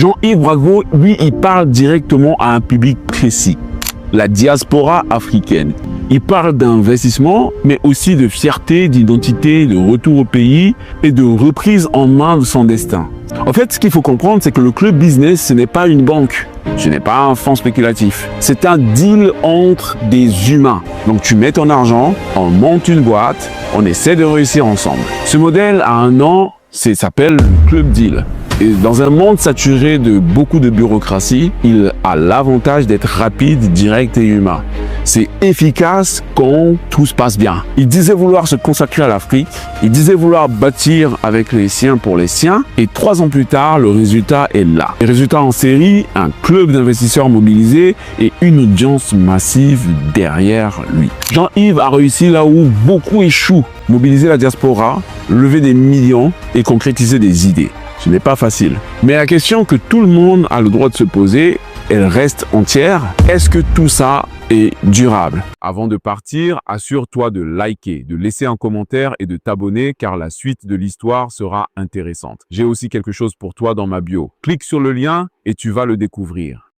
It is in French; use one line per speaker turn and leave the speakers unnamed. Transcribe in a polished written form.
Jean-Yves Bravo, lui, il parle directement à un public précis, la diaspora africaine. Il parle d'investissement, mais aussi de fierté, d'identité, de retour au pays et de reprise en main de son destin. En fait, ce qu'il faut comprendre, c'est que le club business, ce n'est pas une banque. Ce n'est pas un fonds spéculatif. C'est un deal entre des humains. Donc tu mets ton argent, on monte une boîte, on essaie de réussir ensemble. Ce modèle a un nom, s'appelle le club deal. Et dans un monde saturé de beaucoup de bureaucratie, il a l'avantage d'être rapide, direct et humain. C'est efficace quand tout se passe bien. Il disait vouloir se consacrer à l'Afrique, il disait vouloir bâtir avec les siens pour les siens, et 3 ans plus tard, le résultat est là. Les résultats en série, un club d'investisseurs mobilisés et une audience massive derrière lui. Jean-Yves a réussi là où beaucoup échouent, mobiliser la diaspora, lever des millions et concrétiser des idées. Ce n'est pas facile. Mais la question que tout le monde a le droit de se poser, elle reste entière. Est-ce que tout ça est durable? Avant de partir, assure-toi de liker, de laisser un commentaire et de t'abonner car la suite de l'histoire sera intéressante. J'ai aussi quelque chose pour toi dans ma bio. Clique sur le lien et tu vas le découvrir.